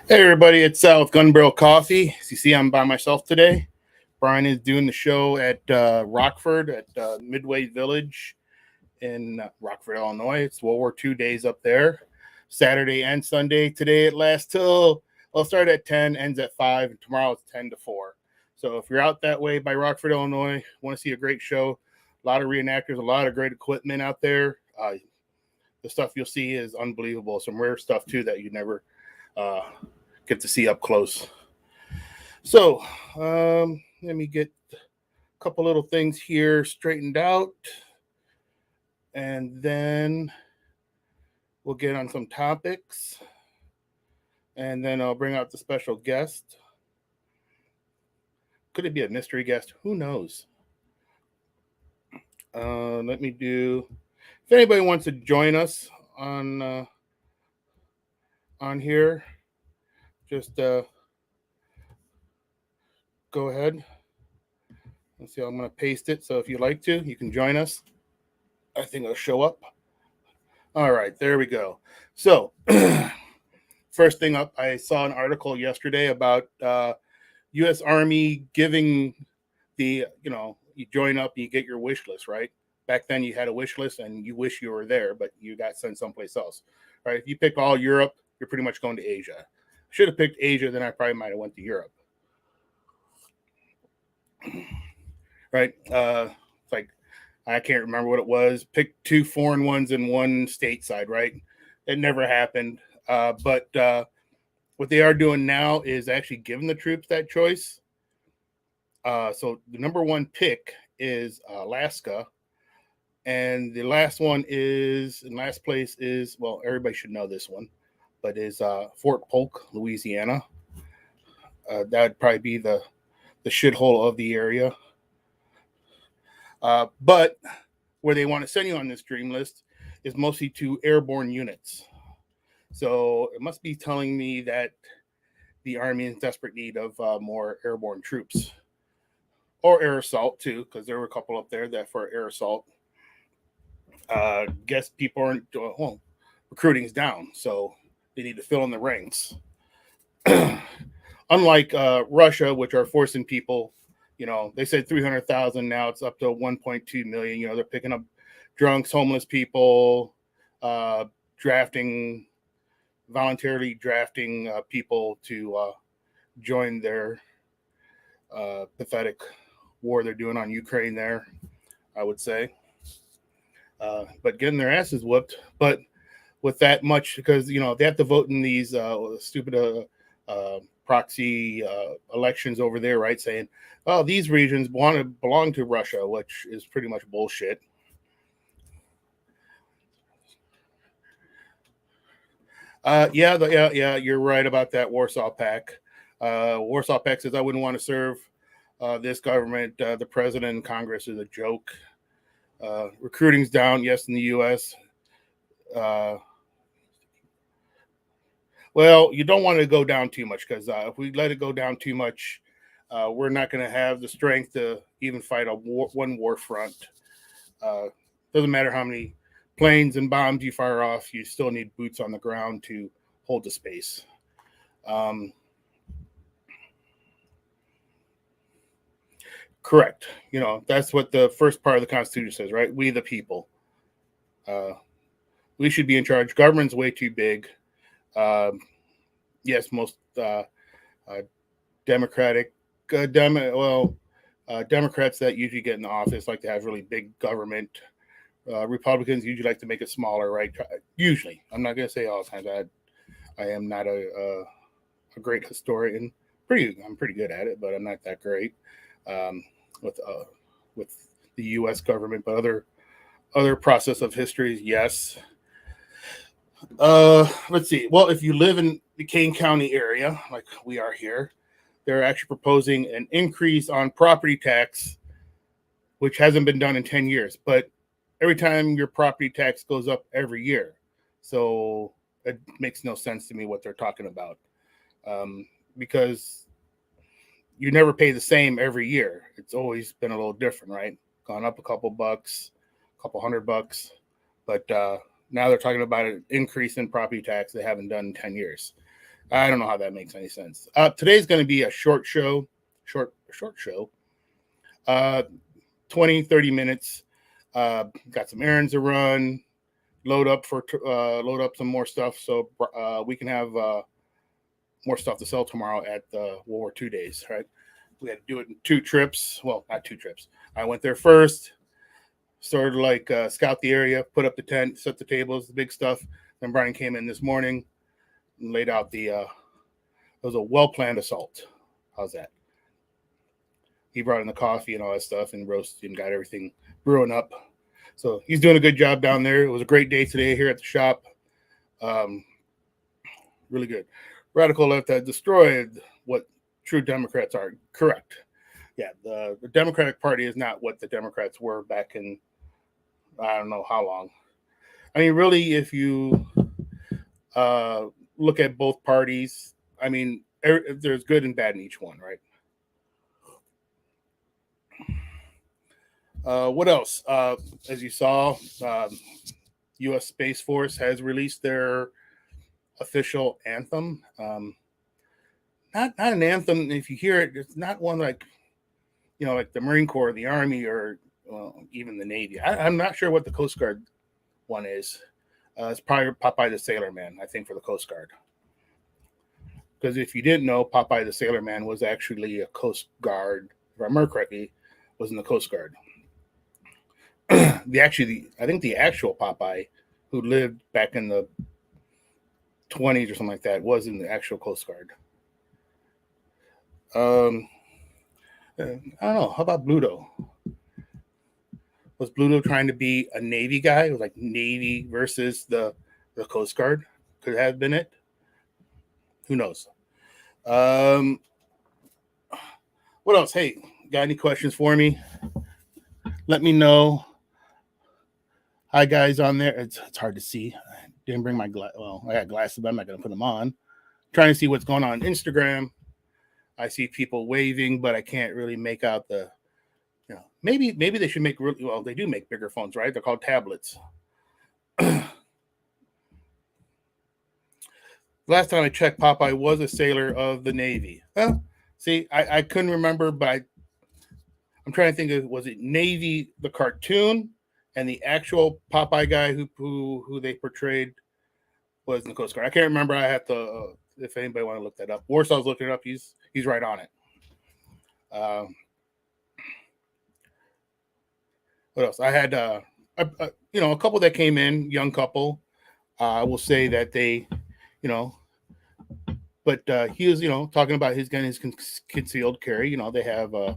Hey everybody, it's Sal with Gun Barrel Coffee. As you see, I'm by myself today. Brian is doing the show at Rockford at Midway Village in Rockford, Illinois. It's World War II days up there, Saturday and Sunday. Today it lasts till, well, start at 10, ends at 5, and tomorrow it's 10 to 4. So if you're out that way by Rockford, Illinois, want to see a great show, a lot of reenactors, a lot of great equipment out there. The stuff you'll see is unbelievable. Some rare stuff too that you never uh, get to see up close. So let me get a couple little things here straightened out, and then we'll get on some topics, and then I'll bring out the special guest. Could it be a mystery guest? Who knows? Let me do. If anybody wants to join us on here, just go ahead. Let's see. I'm going to paste it. So if you like to, you can join us. I think it'll show up. All right, there we go. So, first thing up, I saw an article yesterday about U.S. Army giving you join up, you get your wish list, right? Back then, you had a wish list and you wish you were there, but you got sent someplace else, right? If you pick all Europe, you're pretty much going to Asia. Should have picked Asia, then I probably might have went to Europe, right? Like I can't remember what it was. Pick two foreign ones and one stateside, right? It never happened. But what they are doing now is actually giving the troops that choice. So the number one pick is Alaska, and the last place is, well, everybody should know this one, but is Fort Polk, Louisiana. That'd probably be the shithole of the area. But where they want to send you on this dream list is mostly to airborne units. So it must be telling me that the Army is in desperate need of more airborne troops, or air assault too, because there were a couple up there that for air assault. Guess people aren't. Well, recruiting is down, so they need to fill in the ranks. Unlike Russia, which are forcing people, they said 300,000. Now it's up to 1.2 million. They're picking up drunks, homeless people, voluntarily drafting people to join their pathetic war they're doing on Ukraine there, I would say. But getting their asses whooped. But with that much, because, they have to vote in these stupid proxy elections over there, right? Saying, oh, these regions belong to Russia, which is pretty much bullshit. Yeah, you're right about that Warsaw Pact. Warsaw Pact says I wouldn't want to serve this government. The president and Congress is a joke. Recruiting's down, yes, in the U.S. Well, you don't want to go down too much, because if we let it go down too much, we're not going to have the strength to even fight one war front. Doesn't matter how many planes and bombs you fire off, you still need boots on the ground to hold the space. Correct. That's what the first part of the Constitution says, right? We the people. We should be in charge. Government's way too big. Yes, most Democrats that usually get in the office like to have really big government. Republicans usually like to make it smaller, right? Usually, I'm not going to say all the time that I am not a great historian. I'm pretty good at it, but I'm not that great with the U.S. government. But other process of history, yes. Let's see. Well, if you live in the Kane County area, like we are here, they're actually proposing an increase on property tax, which hasn't been done in 10 years. But every time your property tax goes up every year. So it makes no sense to me what they're talking about. Because you never pay the same every year. It's always been a little different, right? Gone up a couple bucks, a couple $100. But now they're talking about an increase in property tax they haven't done in 10 years. I don't know how that makes any sense. Today's going to be a short show, short show, 20, 30 minutes. Got some errands to run, load up some more stuff so we can have more stuff to sell tomorrow at the World War II days, right? We had to do it in 2 trips. Well, not 2 trips. I went there first, sort of like scout the area, put up the tent, set the tables, the big stuff. Then Brian came in this morning and laid out the it was a well-planned assault. How's that? He brought in the coffee and all that stuff and roasted and got everything brewing up. So he's doing a good job down there. It was a great day today here at the shop. Really good. Radical left had destroyed what true Democrats are. Correct. Yeah, the Democratic Party is not what the Democrats were back in, I don't know how long. I mean, really, if you look at both parties, I mean, there's good and bad in each one, right? What else? As you saw, U.S. Space Force has released their official anthem. Not an anthem. If you hear it, it's not one like, like the Marine Corps, the Army, or even the Navy. I'm not sure what the Coast Guard one is. It's probably Popeye the Sailor Man, I think, for the Coast Guard. Because if you didn't know, Popeye the Sailor Man was actually a Coast Guard. If I remember correctly, was in the Coast Guard. I think the actual Popeye, who lived back in the 20s or something like that, was in the actual Coast Guard. I don't know. How about Bluto? Was Bluto trying to be a Navy guy? It was like Navy versus the Coast Guard. Could have been it. Who knows? What else? Hey, got any questions for me? Let me know. Hi, guys on there. It's hard to see. I didn't bring my glass. Well, I got glasses, but I'm not going to put them on. Trying to see what's going on Instagram. I see people waving, but I can't really make out the, maybe they should make really, well, they do make bigger phones, right? They're called tablets. Last time I checked, Popeye was a sailor of the Navy. Well, see, I couldn't remember, but I'm trying to think of, was it Navy, the cartoon, and the actual Popeye guy who they portrayed was in the Coast Guard. I can't remember. I have to, if anybody want to look that up. Warsaw's looking it up. He's right on it. What else? I had a couple that came in, young couple. I will say that they, but he was, talking about his gun, his concealed carry. They have a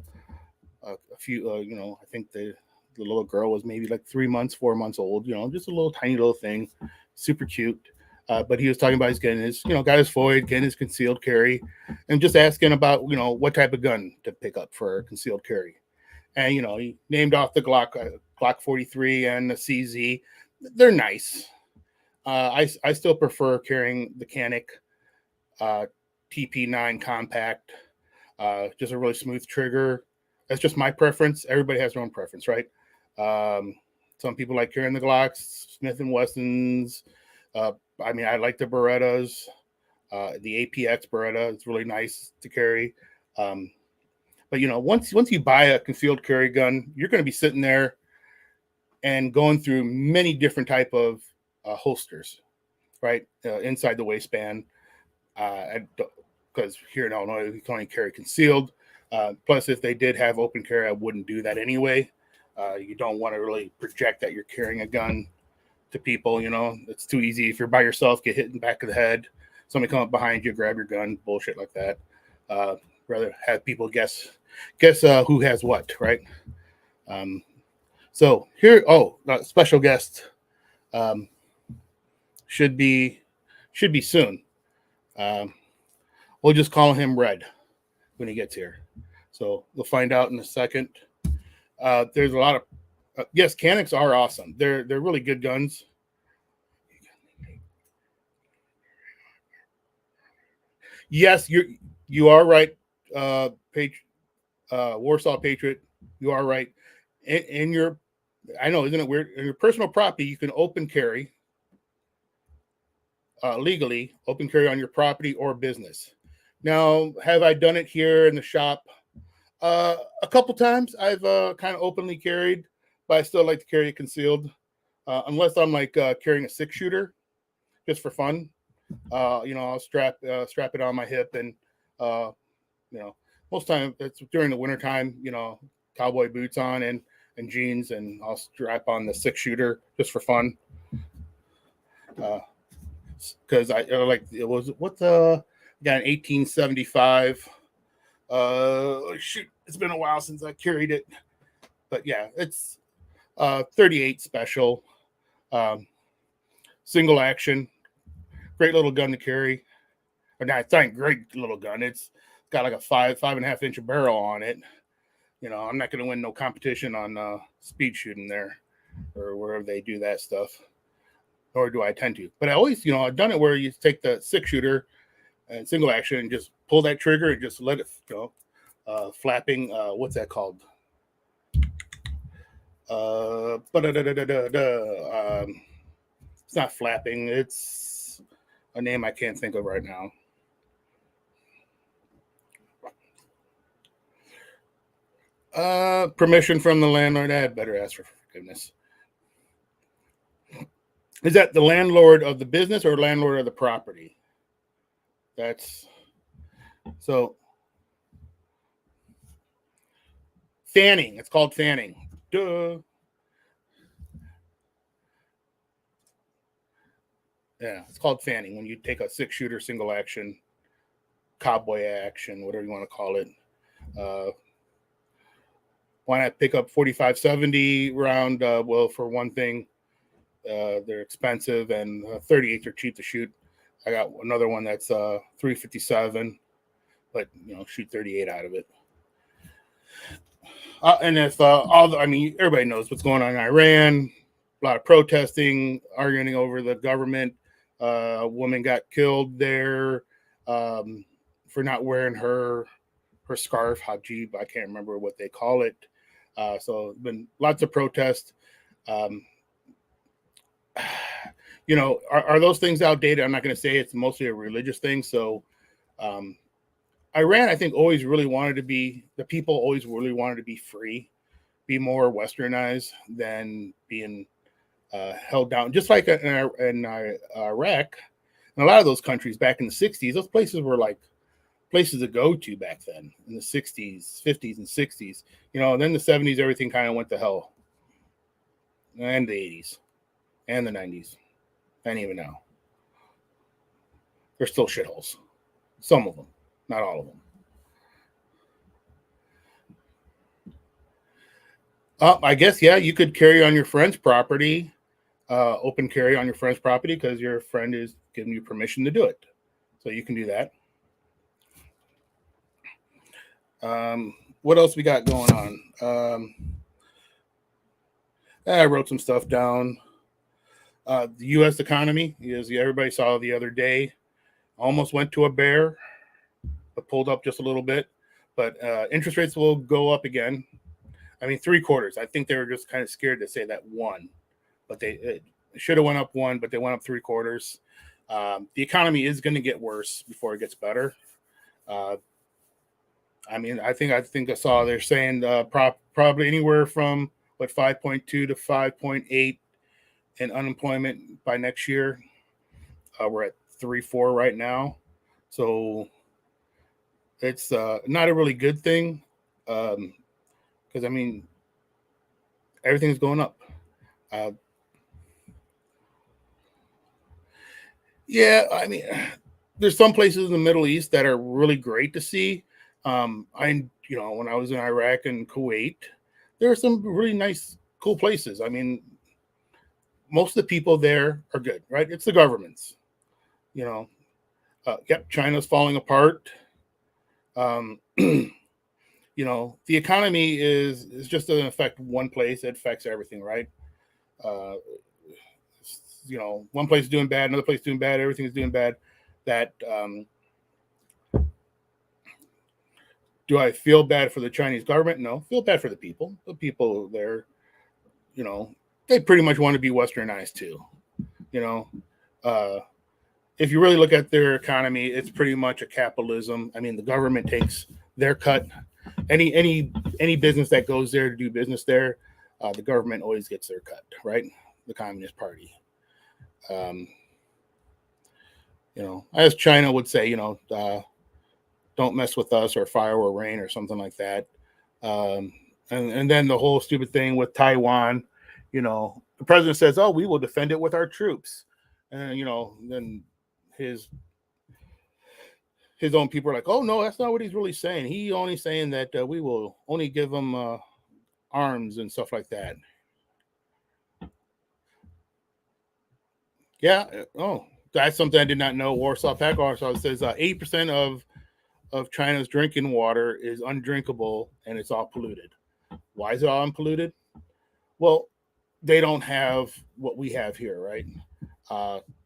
few, I think the little girl was maybe like 4 months old, just a little tiny little thing, super cute. But he was talking about his gun, got his Floyd, getting his concealed carry, and just asking about, what type of gun to pick up for concealed carry. And, he named off the Glock 43 and the CZ. They're nice. I still prefer carrying the Canik TP9 compact. Just a really smooth trigger. That's just my preference. Everybody has their own preference, right? Some people like carrying the Glocks, Smith & Wessons. I like the Berettas. The APX Beretta is really nice to carry. But once you buy a concealed carry gun, you're going to be sitting there and going through many different type of holsters, right? Inside the waistband. Because here in Illinois, we can only carry concealed. Plus, if they did have open carry, I wouldn't do that anyway. You don't want to really project that you're carrying a gun to people. It's too easy. If you're by yourself, get hit in the back of the head. Somebody come up behind you, grab your gun, bullshit like that. Rather have people guess who has what, right? So here, special guest should be soon. We'll just call him Red when he gets here. So we'll find out in a second. There's a lot of yes, Caniks are awesome. They're really good guns. Yes, you are right. Warsaw Patriot, you are right. In your, I know, isn't it weird? In your personal property, you can open carry. legally open carry on your property or business. Now, have I done it here in the shop? A couple times I've kind of openly carried, but I still like to carry it concealed, unless I'm like carrying a 6-shooter just for fun. I'll strap it on my hip, and uh, most time it's during the wintertime, cowboy boots on and jeans, and I'll strap on the 6-shooter just for fun. Because I like it was got an 1875. Shoot, it's been a while since I carried it, but yeah, it's 38 special, single action, great little gun to carry. Or not, it's not a great little gun. It's got like a 5.5 inch barrel on it. I'm not going to win no competition on speed shooting there or wherever they do that stuff, or do I tend to? But I always, I've done it where you take the 6-shooter and single action and just pull that trigger and just let it go. Flapping, what's that called? It's not flapping. It's a name I can't think of right now. Permission from the landlord. I had better ask for forgiveness. Is that the landlord of the business or landlord of the property? That's so. Fanning. It's called fanning. Duh. Yeah, it's called fanning when you take a 6-shooter single action, cowboy action, whatever you want to call it. Why not pick up 45-70 round? Well, for one thing, they're expensive, and 38s are cheap to shoot. I got another one that's 357, but shoot 38 out of it. And if everybody knows what's going on in Iran, a lot of protesting, arguing over the government. A woman got killed there for not wearing her scarf, hijab. I can't remember what they call it. So been lots of protests. Are those things outdated? I'm not going to say it's mostly a religious thing. So Iran, I think, always really wanted to be, the people always really wanted to be free, be more westernized than being held down. Just like in Iraq and a lot of those countries back in the 60s, those places were like places to go to back then in the 60s, 50s, and 60s. And then the 70s, everything kind of went to hell. And the 80s and the 90s. And even now. They're still shitholes. Some of them, not all of them. I guess, yeah, you could carry on your friend's property, open carry on your friend's property because your friend is giving you permission to do it. So you can do that. What else we got going on? I wrote some stuff down. The U.S. economy, as everybody saw the other day, almost went to a bear, but pulled up just a little bit. But interest rates will go up again. I mean, 3/4. I think they were just kind of scared to say that 1, but they should have went up 1, but they went up 3/4. The economy is going to get worse before it gets better. I think I saw they're saying probably anywhere from 5.2 to 5.8 in unemployment by next year. We're at 3.4 right now, so it's not a really good thing. Because everything's going up. There's some places in the Middle East that are really great to see. When I was in Iraq and Kuwait, there are some really nice, cool places. Most of the people there are good, right? It's the governments. China's falling apart. The economy is just doesn't affect one place; it affects everything, right? One place is doing bad, another place is doing bad, everything is doing bad. That do I feel bad for the Chinese government? No, feel bad for the people. The people there, they pretty much want to be westernized too. if you really look at their economy, it's pretty much a capitalism. I mean, the government takes their cut. Any business that goes there to do business there, the government always gets their cut, right? The Communist Party. Um, as China would say, don't mess with us or fire or rain or something like that. And then the whole stupid thing with Taiwan, the president says, "Oh, we will defend it with our troops," and then his own people are like, "Oh no, that's not what he's really saying. He only saying that we will only give them arms and stuff like that." Yeah. Oh, that's something I did not know. Warsaw Pact also says 80% of China's drinking water is undrinkable and it's all polluted. Why is it all unpolluted? Well, they don't have what we have here, right?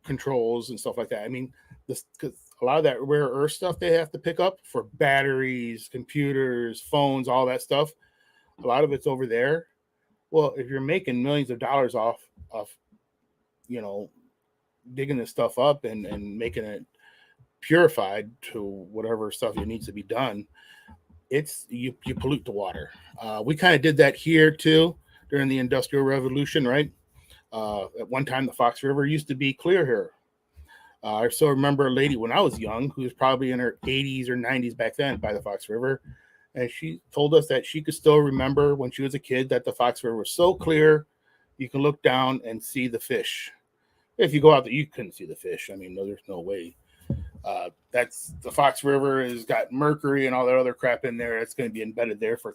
Controls and stuff like that. I mean, because a lot of that rare earth stuff they have to pick up for batteries, computers, phones, all that stuff, a lot of it's over there. Well, if you're making millions of dollars off digging this stuff up and making it purified to whatever stuff it needs to be done, it's you pollute the water. We kind of did that here too during the Industrial Revolution, right? At one time, the Fox River used to be clear here. I still remember a lady when I was young who was probably in her 80s or 90s back then by the Fox River. And she told us that she could still remember when she was a kid that the Fox River was so clear, you can look down and see the fish. If you go out there, you couldn't see the fish. I mean, no, there's no way. That's the Fox River has got mercury and all that other crap in there. It's going to be embedded there for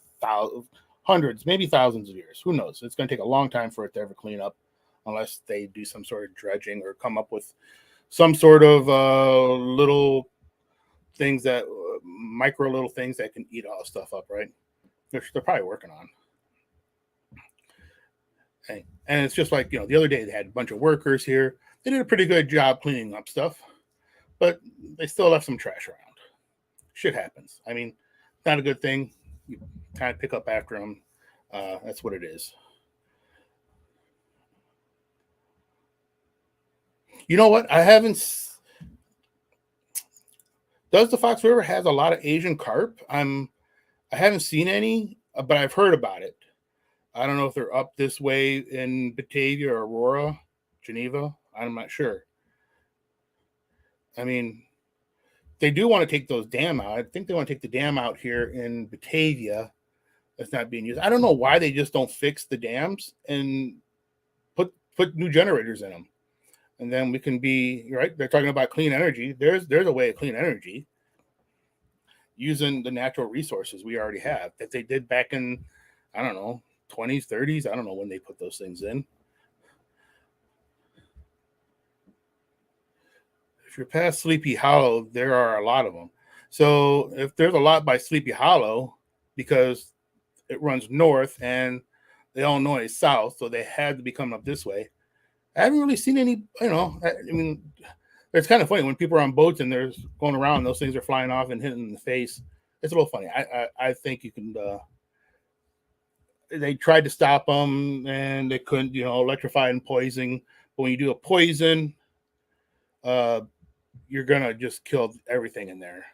hundreds, maybe thousands of years. Who knows? It's going to take a long time for it to ever clean up unless they do some sort of dredging or come up with some sort of little things that micro little things that can eat all the stuff up, right? They're probably working on. And it's just like, the other day they had a bunch of workers here. They did a pretty good job cleaning up stuff, but they still left some trash around. Shit happens. I mean, not a good thing. You kind of pick up after them. That's what it is. You know what? Does the Fox River has a lot of Asian carp? I haven't seen any, but I've heard about it. I don't know if they're up this way in Batavia or Aurora, Geneva. I'm not sure. I mean, they do want to take those dam out. I think they want to take the dam out here in Batavia that's not being used. I don't know why they just don't fix the dams and put new generators in them. And then we can be, right? They're talking about clean energy. There's a way of clean energy using the natural resources we already have that they did back in, I don't know, 20s, 30s. I don't know when they put those things in. If you're past Sleepy Hollow, there are a lot of them. So if there's a lot by Sleepy Hollow, because it runs north and the Illinois is south, so they had to be coming up this way. I haven't really seen any, I mean, it's kind of funny when people are on boats and they're going around, those things are flying off and hitting in the face. It's a little funny. I think you can, they tried to stop them and they couldn't, electrify and poison. But when you do a poison, you're going to just kill everything in there.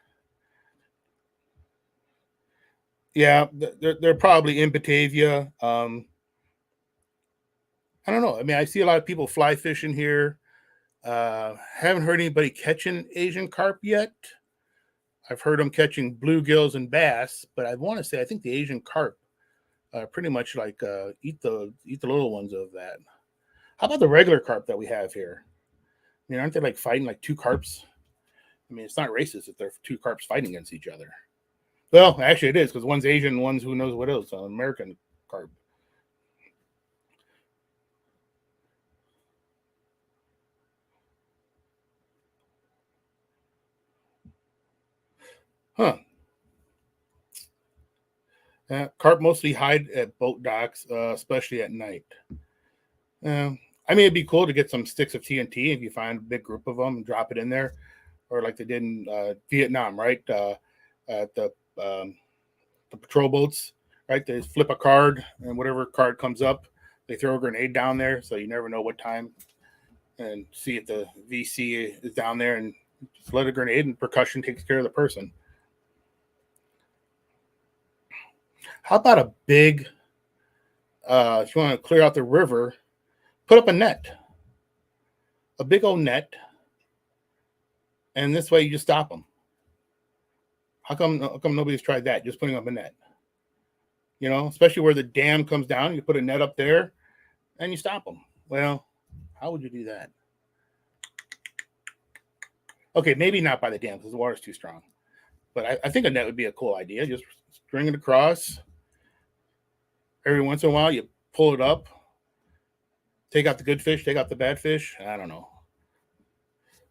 Yeah, they're probably in Batavia. I don't know. I mean, I see a lot of people fly fishing here. Haven't heard anybody catching Asian carp yet. I've heard them catching bluegills and bass, but I want to say I think the Asian carp pretty much like eat the little ones of that. How about the regular carp that we have here? I mean, aren't they like fighting like two carps? I mean, it's not racist if they're two carps fighting against each other. Well, actually, it is because one's Asian, one's who knows what else, an American carp. Huh. Carp mostly hide at boat docks, especially at night. I mean, it'd be cool to get some sticks of TNT if you find a big group of them and drop it in there, or like they did in Vietnam, right? At the patrol boats, right? They flip a card, and whatever card comes up, they throw a grenade down there, so you never know what time and see if the VC is down there, and just let a grenade, and percussion takes care of the person. How about a big, if you want to clear out the river, put up a net, a big old net, and this way you just stop them. How come nobody's tried that? Just putting up a net, especially where the dam comes down, you put a net up there and you stop them. Well, how would you do that? Okay, maybe not by the dam because the water's too strong. But I think a net would be a cool idea. Just string it across. Every once in a while, you pull it up. Take out the good fish, take out the bad fish. I don't know.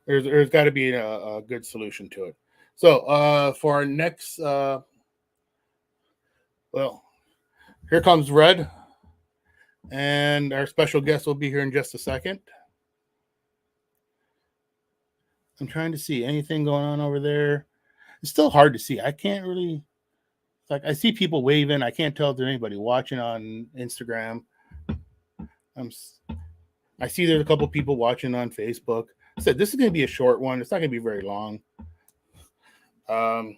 There's got to be a good solution to it. So for our next, well, here comes Red. And our special guest will be here in just a second. I'm trying to see anything going on over there. It's still hard to see. I can't really, I see people waving. I can't tell if there's anybody watching on Instagram. I see there's a couple people watching on Facebook. I said this is going to be a short one. It's not going to be very long. I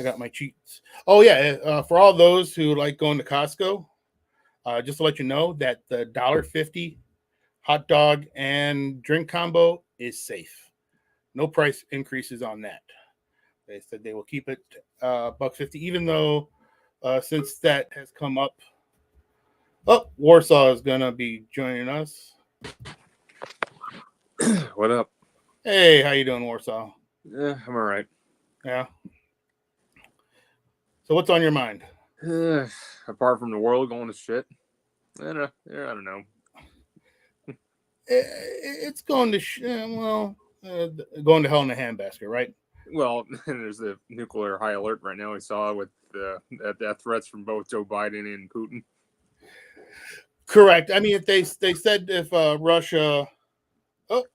got my cheats. Oh yeah, for all those who like going to Costco, just to let you know that the $1.50 hot dog and drink combo is safe. No price increases on that. They said they will keep it $1.50, even though since that has come up. Oh, Warsaw is gonna be joining us. What up? Hey, how you doing, Warsaw? Yeah, I'm all right. Yeah. So what's on your mind? Apart from the world going to shit, I don't know. It's going to going to hell in a handbasket, right? Well, there's the nuclear high alert right now. We saw with the death threats from both Joe Biden and Putin. Correct. I mean, if they said if Russia, oh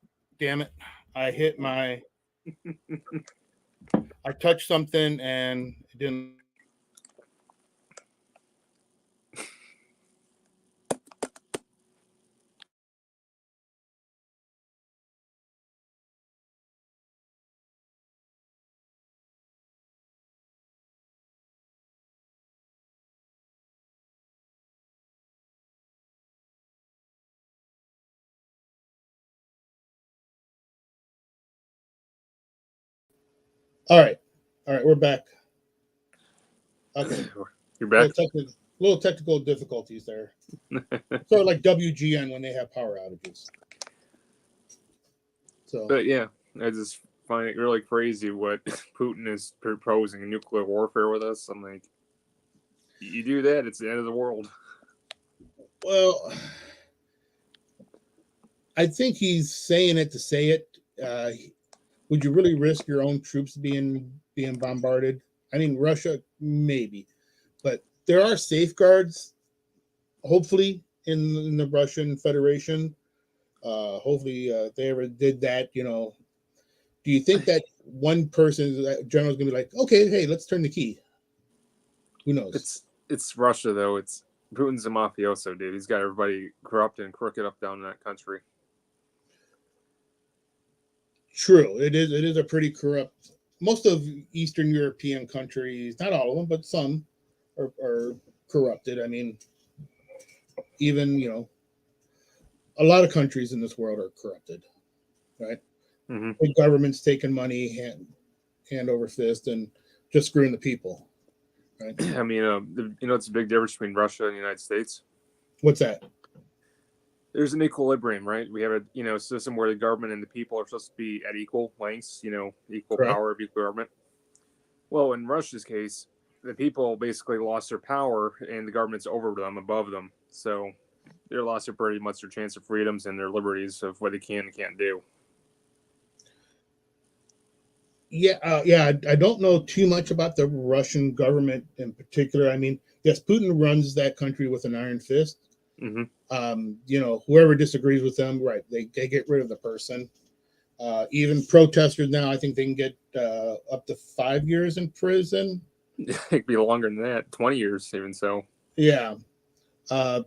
damn it, I hit my, I touched something and it didn't. All right, we're back. Okay, You're back. Little technical difficulties there. Sort of like WGN when they have power outages. So, but yeah, I just find it really crazy what Putin is proposing, nuclear warfare with us. I'm like, you do that, it's the end of the world. Well, I think he's saying it to say it. Would you really risk your own troops being bombarded? I mean, Russia, maybe, but there are safeguards, hopefully, in the Russian Federation. Hopefully, they ever did that. Do you think that one person, general, is going to be like, okay, hey, let's turn the key? Who knows? It's Russia, though. Putin's a mafioso, dude. He's got everybody corrupt and crooked up down in that country. True, it is a pretty corrupt. Most of Eastern European countries, not all of them, but some are corrupted. I mean, even a lot of countries in this world are corrupted, right? Mm-hmm. The government's taking money hand over fist and just screwing the people, right? I mean, it's a big difference between Russia and the United States. What's that? There's an equilibrium, right? We have a system where the government and the people are supposed to be at equal lengths, equal Correct. power of equal government. Well, in Russia's case, the people basically lost their power and the government's over them, above them. So they lost pretty much their chance of freedoms and their liberties of what they can and can't do. Yeah, I don't know too much about the Russian government in particular. I mean, yes, Putin runs that country with an iron fist. Mm-hmm. Whoever disagrees with them, right, they get rid of the person. Even protesters now, I think they can get up to 5 years in prison. It could be longer than that, 20 years even so. Yeah.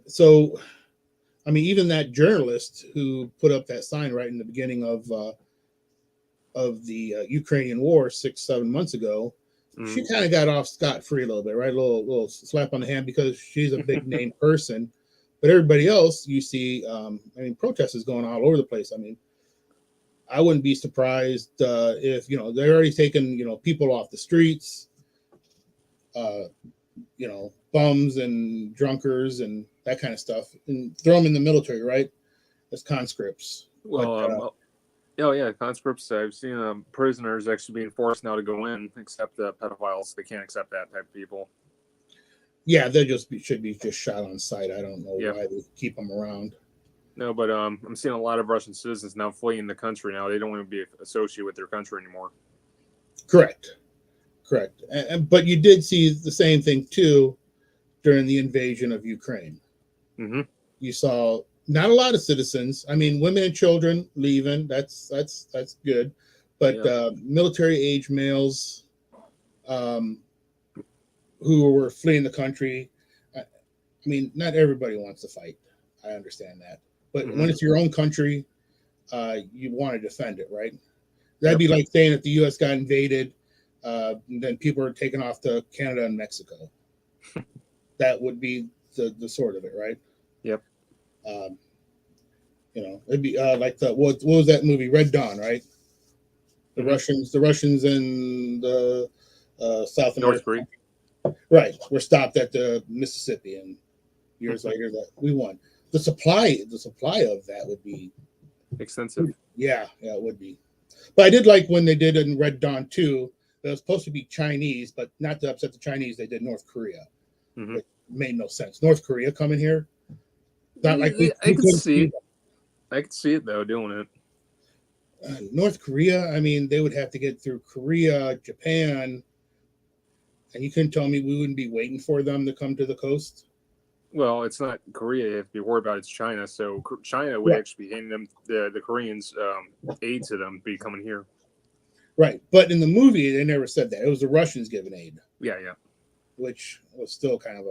So I mean, even that journalist who put up that sign right in the beginning of the Ukrainian war 6-7 months ago, she kind of got off scot-free a little bit, right? A little slap on the hand because she's a big name person. But everybody else, you see, I mean, protests is going all over the place. I mean, I wouldn't be surprised if, they're already taking, people off the streets, bums and drunkers and that kind of stuff, and throw them in the military, right? As conscripts. Well, oh yeah, conscripts. I've seen prisoners actually being forced now to go in, except pedophiles. They can't accept that type of people. Yeah, they should be just shot on sight. I don't know why they keep them around. No, but I'm seeing a lot of Russian citizens now fleeing the country. Now they don't want to be associated with their country anymore. Correct. But you did see the same thing too during the invasion of Ukraine. Mm-hmm. You saw not a lot of citizens. I mean, women and children leaving. That's good, but military age males who were fleeing the country. I mean, not everybody wants to fight. I understand that. But when it's your own country, you want to defend it, right? That'd be like saying if the U.S. got invaded, then people are taken off to Canada and Mexico. That would be the sort of it, right? Yep. It'd be like what was that movie, Red Dawn, right? The Russians in the South North America, Korea, right? Were stopped at the Mississippi, and years later that we won. The supply of that would be extensive. Yeah, it would be. But I did like when they did in Red Dawn 2, it was supposed to be Chinese, but not to upset the Chinese, they did North Korea. It made no sense. North Korea coming here. Not like I can see it. I can see it though, doing it. North Korea, I mean, they would have to get through Korea, Japan, and you couldn't tell me we wouldn't be waiting for them to come to the coast. Well, it's not Korea you have to be worried about. It's China. So China would actually be handing them the Koreans aid to them be coming here. Right. But in the movie, they never said that. It was the Russians giving aid. Yeah. Which was still kind of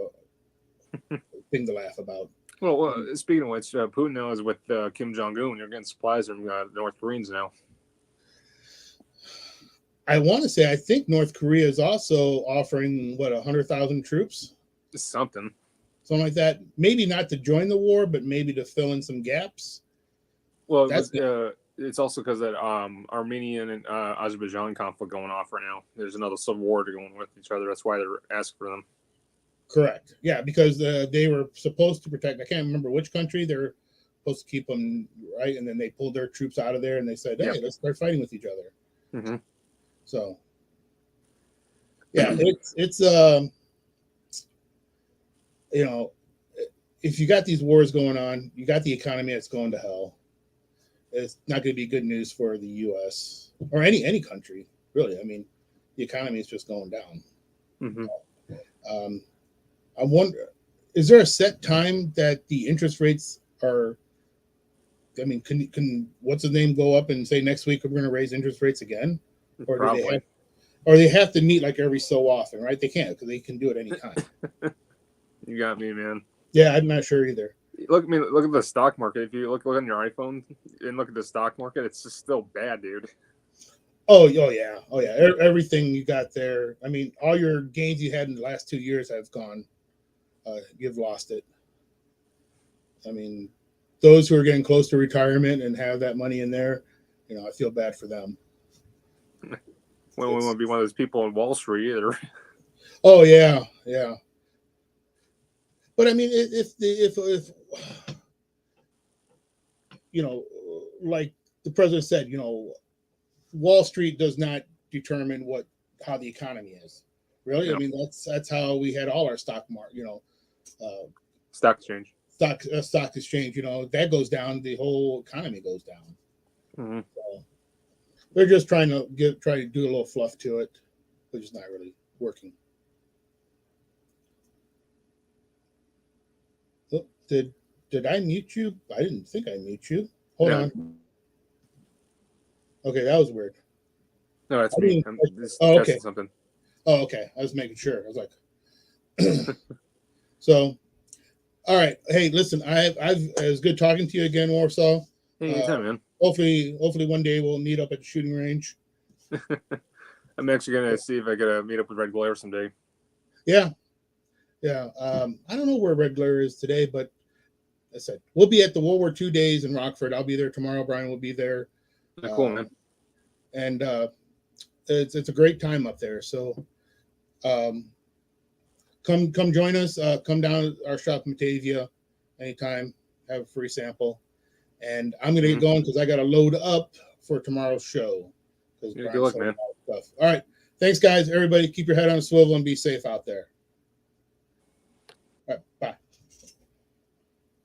a thing to laugh about. Well, speaking of which, Putin now is with Kim Jong-un. They're getting supplies from the North Koreans now. I want to say, I think North Korea is also offering, 100,000 troops? Something like that. Maybe not to join the war, but maybe to fill in some gaps. Well, it's also because that Armenian and Azerbaijan conflict going off right now. There's another civil war going with each other. That's why they're asking for them. Correct. Yeah, because they were supposed to protect. I can't remember which country. They're supposed to keep them right, and then they pulled their troops out of there, and they said, "Hey, let's start fighting with each other." Mm-hmm. So, yeah, it's if you got these wars going on, you got the economy that's going to hell. It's not going to be good news for the U.S. or any country, really. I mean, the economy is just going down. Mm-hmm. I wonder, is there a set time that the interest rates are? I mean, can what's the name go up and say next week we're going to raise interest rates again, or Probably. they have to meet like every so often, right? They can't because they can do it anytime. You got me, man. Yeah, I'm not sure either. Look at the stock market. If you look on your iPhone and look at the stock market, it's just still bad, dude. Oh yeah. Everything you got there. I mean, all your gains you had in the last 2 years have gone. You've lost it. I mean, those who are getting close to retirement and have that money in there, I feel bad for them. Well, we want to be one of those people on Wall Street either. Oh yeah. But I mean, if like the president said, Wall Street does not determine how the economy is. Really, yeah. I mean that's how we had all our stock market. Stock exchange. Stock exchange. That goes down, the whole economy goes down. Mm-hmm. So they're just trying to do a little fluff to it, which is not really working. Did I mute you? I didn't think I mute you. Hold on. Okay, that was weird. No, that's me. I'm just testing something. Oh, okay. I was making sure. I was like, so All right. Hey, listen, it was good talking to you again, Warsaw. Hey, anytime, man. Hopefully one day we'll meet up at the shooting range. I'm actually gonna see if I get a meet up with Red Glare someday. Yeah. I don't know where Red Glare is today, but I said we'll be at the World War II days in Rockford. I'll be there tomorrow. Brian will be there. Cool, man. And it's a great time up there. So come join us. Come down to our shop in Batavia anytime. Have a free sample. And I'm gonna get going because I got to load up for tomorrow's show. Good luck, man. All right. Thanks, guys. Everybody, keep your head on a swivel and be safe out there.